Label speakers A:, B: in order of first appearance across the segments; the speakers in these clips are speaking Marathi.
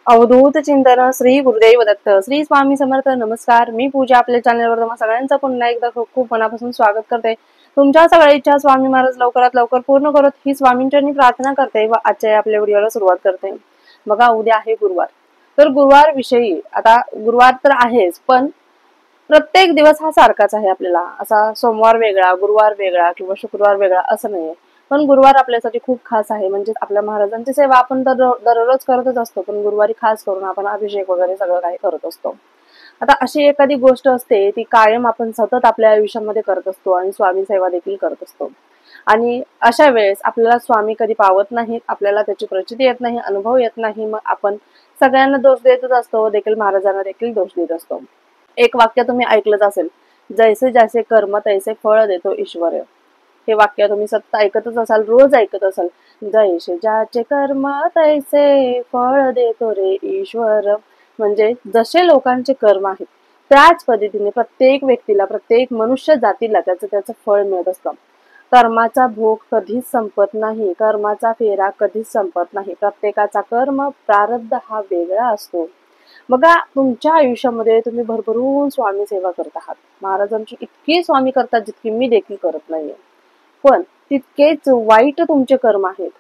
A: अवधूत चिंतन श्री गुरुदेव दत्त श्री स्वामी समर्थ. नमस्कार, मी पूजा. आपल्या चॅनलवर तुम्हा सगळ्यांचं पुन्हा एकदा खूप खूप मनापासून स्वागत करते. तुमच्या सगळ्या इच्छा स्वामी महाराज लवकरात लवकर पूर्ण करत ही स्वामींचरणी प्रार्थना करते व आजच्या आपल्या व्हिडिओला सुरुवात करते. बघा, उद्या आहे गुरुवार. तर गुरुवार विषयी आता गुरुवार तर आहेच, पण प्रत्येक दिवस हा सारखाच आहे. आपल्याला असा सोमवार वेगळा, गुरुवार वेगळा किंवा शुक्रवार वेगळा असं नाहीये. पण गुरुवार आपल्यासाठी खूप खास आहे. म्हणजे आपल्या महाराजांची सेवा आपण दररोज करतच असतो, पण गुरुवारी खास करून आपण अभिषेक वगैरे सगळं काही करत असतो. आता अशी एखादी गोष्ट असते ती कायम आपण सतत आपल्या आयुष्यामध्ये करत असतो आणि स्वामी सेवा देखील करत असतो. आणि अशा वेळेस आपल्याला स्वामी कधी पावत नाहीत, आपल्याला त्याची प्रचिती येत नाही, अनुभव येत नाही. मग आपण सगळ्यांना दोष देतच असतो, देखील महाराजांना देखील दोष देत असतो. एक वाक्य तुम्ही ऐकलंच असेल, जैसे जैसे कर्म तैसे फळ देतो ईश्वर. हे वाक्य तुम्ही सतत ऐकतच असाल, रोज ऐकत असाल. जैसे ज्याचे कर्म तैसे फळ देतो रे ईश्वर. म्हणजे जसे लोकांचे कर्म आहेत त्याच पद्धतीने प्रत्येक व्यक्तीला, प्रत्येक मनुष्य जातीला त्याचं फळ मिळत असतं. कर्माचा भोग कधीच संपत नाही, कर्माचा फेरा कधीच संपत नाही. प्रत्येकाचा कर्म प्रारब्ध हा वेगळा असतो. बघा, तुमच्या आयुष्यामध्ये तुम्ही भरभरून स्वामी सेवा करत आहात. महाराजांची इतकी स्वामी करतात जितकी मी देखील करत नाहीये. पण तितकेच वाईट तुमचे कर्म आहेत,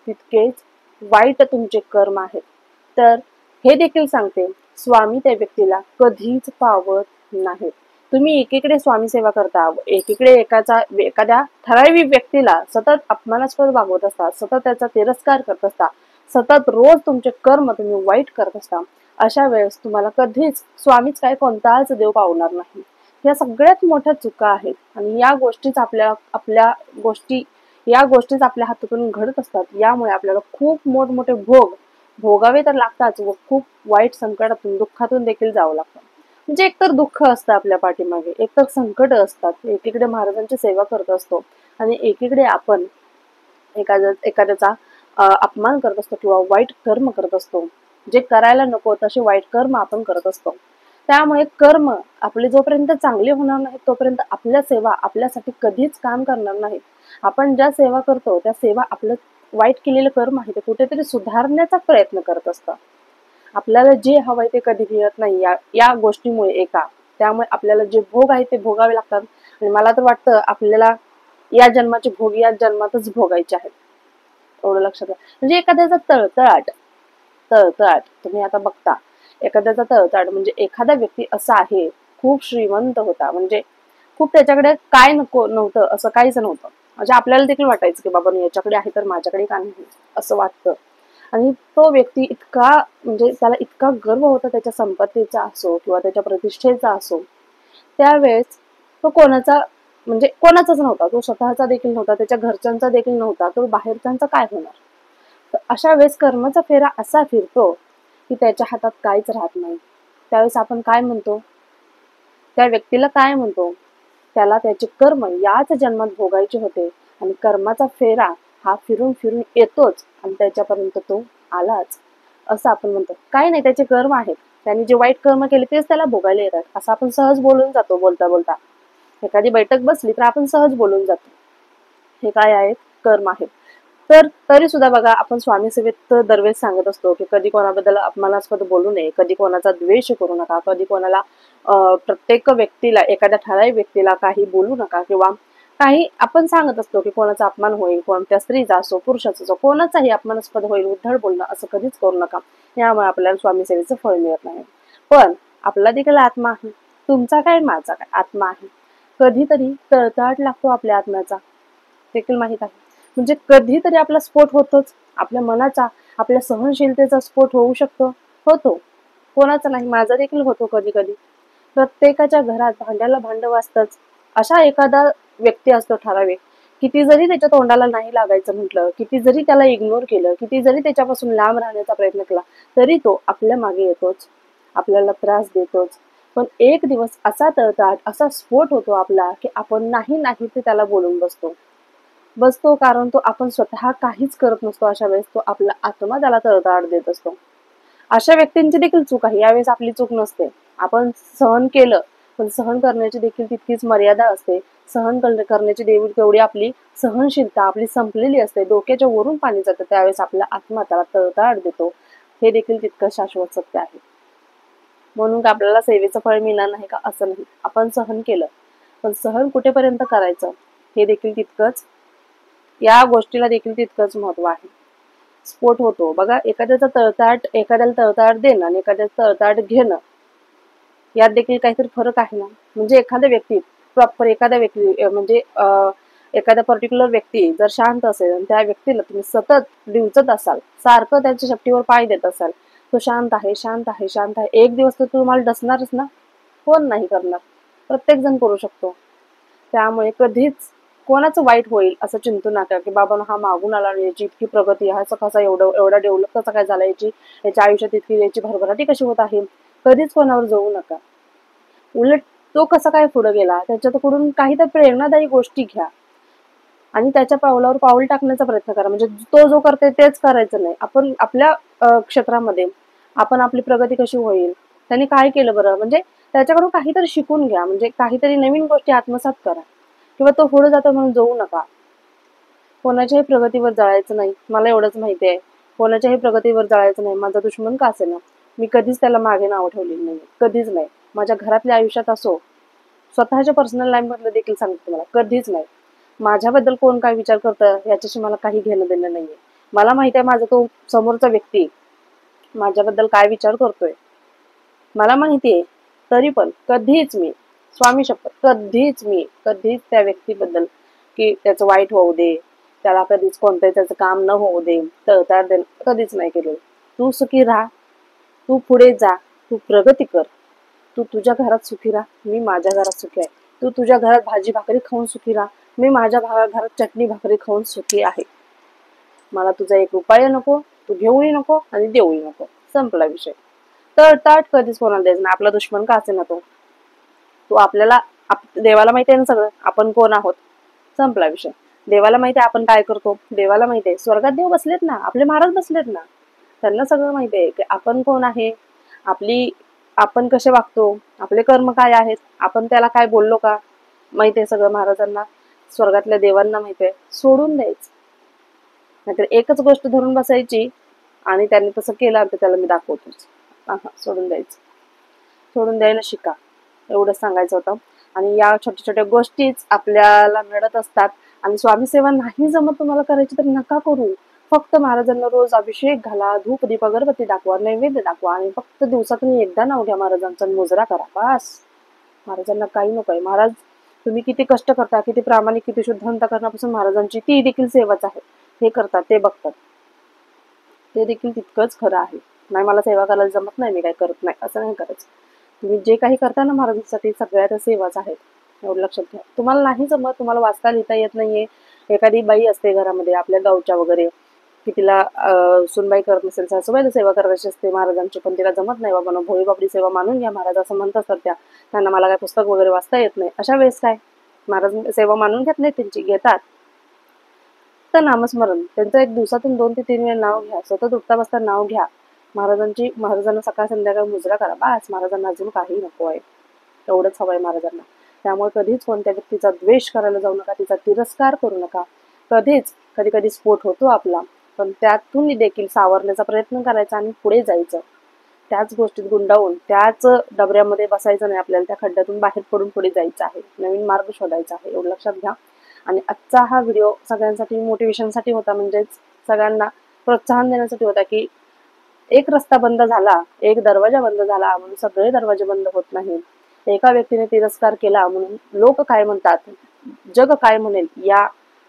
A: तितकेच वाईट तुमचे कर्म आहेत. तर हे देखील सांगते, स्वामी त्या व्यक्तीला कधीच पावत नाहीत. तुम्ही एकीकडे स्वामी सेवा करता, एकीकडे एखाद्या ठराविक व्यक्तीला सतत अपमानास्पद वागवत असता, सतत त्याचा तिरस्कार करत असता, सतत रोज तुमचे कर्म तुम्ही वाईट करत असता. अशा वेळेस तुम्हाला कधीच स्वामीच काय कोणताच देव पावणार नाही. या सगळ्यात मोठ्या चुका आहेत आणि या गोष्टीच आपल्या हातातून घडत असतात. यामुळे आपल्याला खूप मोठमोठे भोगावे तर लागतात व खूप वाईट संकटातून, दुःखातून देखील जावं लागतं. म्हणजे एकतर दुःख असतं आपल्या पाठीमागे, एकतर संकट असतात. एकीकडे महाराजांची सेवा करत असतो आणि एकीकडे आपण एखाद्याचा अपमान करत असतो किंवा वाईट कर्म करत असतो. जे करायला नको तसे वाईट कर्म आपण करत असतो. त्यामुळे कर्म आपले जोपर्यंत चांगले होणार नाहीत तोपर्यंत आपल्या सेवा आपल्यासाठी कधीच काम करणार नाहीत. आपण ज्या सेवा करतो त्या सेवा आपलं वाईट केलेलं कर्म आहे ते कुठेतरी सुधारण्याचा प्रयत्न करत असतं. आपल्याला जे हवंय ते कधी मिळत नाही या गोष्टीमुळे त्यामुळे आपल्याला जे भोग आहे ते भोगावे लागतात. आणि मला तर वाटतं आपल्याला या जन्माचे भोग या जन्मातच भोगायचे आहेत, एवढं लक्षात घ्या. म्हणजे एखाद्याचा तळतळाट तुम्ही आता बघता, एखाद्याचा तळतळाट म्हणजे एखादा व्यक्ती असा आहे, खूप श्रीमंत होता, म्हणजे खूप त्याच्याकडे काय नव्हतं असं काहीच नव्हतं. म्हणजे आपल्याला देखील वाटायचं की बाबा याच्याकडे आहे तर माझ्याकडे का नाही, असं वाटतं. आणि तो व्यक्ती इतका, म्हणजे त्याला इतका गर्व होता त्याच्या संपत्तीचा असो किंवा त्याच्या प्रतिष्ठेचा असो, त्यावेळेस तो कोणाचाच नव्हता. तो स्वतःचा देखील नव्हता, त्याच्या घरच्यांचा देखील नव्हता, तो बाहेरच्यांचा काय होणार. तर अशा वेळेस कर्माचा फेरा असा फिरतो की त्याच्या हातात काहीच राहत नाही. त्यावेळेस आपण काय म्हणतो, त्या व्यक्तीला काय म्हणतो, त्याला त्याचे कर्म याच जन्मात भोगायचे होते आणि कर्माचा फेरा हा फिरून फिरून येतोच आणि त्याच्यापर्यंत तो आलाच, असं आपण म्हणतो. काय नाही, त्याचे कर्म आहेत, त्यांनी जे वाईट कर्म केले तेच त्याला भोगायला येतात, असं आपण सहज बोलून जातो. बोलता बोलता एखादी बैठक बसली तर आपण सहज बोलून जातो. हे काय आहेत, कर्म आहेत. तर तरी सुद्धा बघा, आपण स्वामी सेवेत दरवेळेस सांगत असतो की कधी कोणाबद्दल अपमानास्पद बोलू नये, कधी कोणाचा द्वेष करू नका, कधी कोणाला प्रत्येक व्यक्तीला, एखाद्या ठराविक व्यक्तीला काही बोलू नका, किंवा काही आपण सांगत असतो की कोणाचा अपमान होईल, कोणत्या स्त्रीचा असो, पुरुषाचा असो, कोणाचाही अपमानास्पद होईल, उद्धट बोलणं असं कधीच करू नका. यामुळे आपल्याला स्वामी सेवेचं फळ मिळत नाही. पण आपला देखील आत्मा आहे, तुमचा काय माझा काय आत्मा आहे. कधीतरी तळतळाट लागतो आपल्या आत्म्याचा, देखील माहित आहे. म्हणजे कधीतरी आपला स्फोट होतोच, आपल्या मनाचा, आपल्या सहनशीलतेचा स्फोट होऊ होतो. कोणाचा नाही, माझा देखील होतो कधी कधी. प्रत्येकाच्या घरात भांड्याला भांड वाजतच. अशा एखादा व्यक्ती असतो ठराविक, किती जरी त्याच्या तोंडाला नाही लागायचं म्हटलं, किती जरी त्याला इग्नोर केलं, किती जरी त्याच्यापासून लांब राहण्याचा प्रयत्न केला, तरी तो आपल्या मागे येतोच, आपल्याला त्रास देतोच. पण एक दिवस असा तळतळाट, असा स्फोट होतो आपला की आपण नाही ते त्याला बोलून बसतो, कारण तो आपण स्वतः काहीच करत नसतो. अशा वेळेस तो आपला आत्मा त्याला तळतळाट देत असतो. अशा व्यक्तींची देखील चूक आहे, यावेळेस आपली चूक नसते. आपण सहन केलं, पण सहन करण्याची देखील तितकीच मर्यादा असते. सहन करण्याची तेवढी आपली सहनशीलता आपली संपलेली असते, डोक्याच्या वरून पाणी जातं, त्यावेळेस आपला आत्मा त्याला तळतळाट देतो. हे देखील तितकं शाश्वत सत्य आहे. म्हणून का आपल्याला सेवेचं फळ मिळणार नाही का असं नाही. आपण सहन केलं, पण सहन कुठेपर्यंत करायचं हे देखील तितकंच, या गोष्टीला देखील तितकंच महत्व आहे. स्फोट होतो बघा, एखाद्याला तळताट देणं आणि एखाद्याचं तळताट घेणं यात देखील काहीतरी फरक आहे ना. म्हणजे एखाद्या व्यक्ती प्रॉपर म्हणजे एखादा पर्टिक्युलर व्यक्ती जर शांत असेल आणि त्या व्यक्तीला तुम्ही सतत डिवचत असाल, सारखं त्याच्या शेपटीवर पाय देत असाल, तो शांत आहे शांत आहे शांत आहे, एक दिवस तर तुम्हाला डसणारच ना. कोण नाही करणार, प्रत्येक जण करू शकतो. त्यामुळे कधीच कोणाचं वाईट होईल असं चिंतू नका की बाबा हा मागून आला आणि याची इतकी प्रगती, ह्याचा कसा एवढा डेव्हलप कसा काय झाला, याच्या आयुष्यात इतकी याची भरभराटी कशी होत आहे. कधीच कोणावर जाऊ नका. उलट तो कसा काय पुढे गेला त्याच्याकडून काहीतरी प्रेरणादायी गोष्टी घ्या आणि त्याच्या पावलावर पाऊल टाकण्याचा प्रयत्न करा. म्हणजे तो जो करते तेच करायचं नाही. आपण आपल्या क्षेत्रामध्ये आपण आपली प्रगती कशी होईल, त्यांनी काय केलं बरं, म्हणजे त्याच्याकडून काहीतरी शिकून घ्या. म्हणजे काहीतरी नवीन गोष्टी आत्मसात करा. किंवा तो पुढे जातो म्हणून जाऊ नका. कोणाच्याही प्रगतीवर जळायचं नाही. मला एवढंच माहिती आहे, कोणाच्याही प्रगतीवर जळायचं नाही. माझा दुश्मन का असेना, मी कधीच त्याला मागे नाव ठेवलेलं नाही, कधीच नाही. माझ्या घरातल्या आयुष्यात असो, स्वतःच्या पर्सनल लाईफ मधलं देखील सांगते तुम्हाला, कधीच नाही. माझ्याबद्दल कोण काय विचार करतं याच्याशी मला काही घेणं देणं नाहीये. मला माहिती आहे माझा तो समोरचा व्यक्ती माझ्याबद्दल काय विचार करतोय, मला माहिती आहे. तरी पण कधीच मी, स्वामी शपथ, कधीच त्या व्यक्तीबद्दल की त्याचं वाईट होऊ दे, त्याला कधीच कोणतंही त्याचं काम न होऊ दे, तळताळ दे, कधीच नाही केलं. तू सुखी राहा, तू पुढे जा, तू प्रगती कर, तू तुझ्या घरात सुखी राहा, मी माझ्या घरात सुखी आहे. तू तुझ्या घरात भाजी भाकरी खाऊन सुखी राहा, मी माझ्या घरात चटणी भाकरी खाऊन सुखी आहे. मला तुझा एक रुपया नको, तू घेऊही नको आणि देऊही नको, संपला विषय. तळताट कधीच कोणाला द्यायचं नाही. आपला दुश्मन का असे ना तो आपल्याला, देवाला माहिती आहे ना सगळं आपण कोण आहोत, संपला विषय. देवाला माहिती आहे आपण काय करतो, देवाला माहिती आहे. स्वर्गात देव बसलेत ना, आपले महाराज बसलेत ना, त्यांना सगळं माहिती आहे की आपण कोण आहे, आपण कसे वागतो, आपले कर्म काय आहेत, आपण त्याला काय बोललो का, माहिती आहे सगळं महाराजांना, स्वर्गातल्या देवांना माहिती आहे. सोडून द्यायचं. नाहीतर एकच गोष्ट धरून बसायची आणि त्यांनी तसं केलं तर त्याला मी दाखवतोच. सोडून द्यायचं, सोडून द्यायला शिका, एवढंच सांगायचं होतं. आणि या छोट्या छोट्या गोष्टीच आपल्याला मिळत असतात. आणि स्वामी सेवा नाही जमत तुम्हाला करायची तर नका करू. फक्त महाराजांना रोज अभिषेक घाला, धूप दीप अगरबत्ती दाखवा, नैवेद्य दाखवा आणि फक्त दिवसातून एकदा नाव घ्या महाराजांचा, मुजरा करा, बस. महाराजांना काही नको आहे. महाराज तुम्ही किती कष्ट करता, किती प्रामाणिक, किती शुद्ध अंतःकरणापासून महाराजांची ती देखील सेवाच आहे. हे करतात, ते बघतात, ते देखील तितकंच खरं आहे. नाही मला सेवा करायला जमत नाही, मी काय करत नाही, असं नाही करायचं. तुम्ही जे काही करता ना महाराजांसाठी, सगळ्या सेवाच आहेत, एवढं लक्षात घ्या. तुम्हाला नाही जमत, तुम्हाला वाचता लिहिता येत नाहीये, एखादी बाई असते घरामध्ये आपल्या गावच्या वगैरे की तिला सुनबाई करत नसेल, सासूबाईला सेवा करायची असते महाराजांची, पण तिला जमत नाही, बाबा भोळी बापडी सेवा मानून घ्या महाराज असं म्हणत असतात त्यांना मला काय पुस्तक वगैरे वाचता येत नाही. अशा वेळेस काय, महाराज सेवा मानून घेत नाही त्यांची, घेतात तर नामस्मरण त्यांचं एक दिवसातून 2 ते 3 वेळा नाव घ्या, सतत उठता बसता नाव घ्या महाराजांना सकाळ संध्याकाळ मुजरा करा, बस. महाराजांना अजून काही नको आहे, एवढंच हवं आहे महाराजांना. त्यामुळे कधीच कोणत्या व्यक्तीचा द्वेष करायला जाऊ नका, तिचा तिरस्कार करू नका. कधी कधी स्फोट होतो आपला, पण त्यातून देखील सावरण्याचा प्रयत्न करायचा आणि पुढे जायचं. त्याच गोष्टीत गुंडाळून त्याच डबऱ्यामध्ये बसायचं नाही, आपल्याला त्या खड्ड्यातून बाहेर पडून पुढे जायचं आहे, नवीन मार्ग शोधायचा आहे, एवढं लक्षात घ्या. आणि आजचा हा व्हिडिओ सगळ्यांसाठी मोटिवेशनसाठी होता, म्हणजेच सगळ्यांना प्रोत्साहन देण्यासाठी होता की एक रस्ता बंद झाला, एक दरवाजा बंद झाला म्हणून सगळे दरवाजे बंद होत नाहीत. एका व्यक्तीने तिरस्कार केला म्हणून लोक काय म्हणतात, जग काय म्हणेल या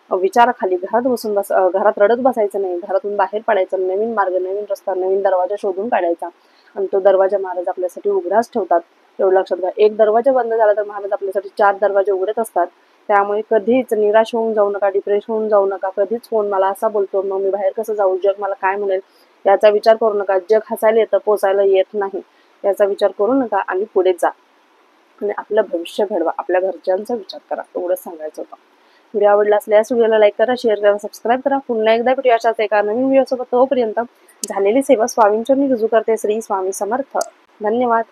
A: विचाराखाली घरात रडत बसायचं नाही, घरातून बाहेर पडायचं, नवीन मार्ग, नवीन रस्ता, नवीन दरवाजा शोधून काढायचा. आणि तो दरवाजा महाराज आपल्यासाठी उघडाच ठेवतात, एवढं लक्षात घ्या. एक दरवाजा बंद झाला तर महाराज आपल्यासाठी 4 दरवाजे उघडत असतात. त्यामुळे कधीच निराश होऊन जाऊ नका, डिप्रेस होऊन जाऊ नका. कधीच कोण मला असा बोलतो मग मी बाहेर कसं जाऊ, जग मला काय म्हणेल याचा विचार करू नका. जग हसायला येतं, पोसायला येत नाही, याचा विचार करू नका आणि पुढे जा आणि आपलं भविष्य घडवा, आपल्या घरच्यांचा विचार करा, एवढंच सांगायचं होतं. व्हिडिओ आवडला असल्यास व्हिडिओला लाईक करा, शेअर करा, सबस्क्राईब करा. पुन्हा एकदा व्हिडिओ अशाच एका नवीन व्हिडिओ सोबत, तोपर्यंत झालेली सेवा स्वामींची मी रुजू करते. श्री स्वामी समर्थ. धन्यवाद.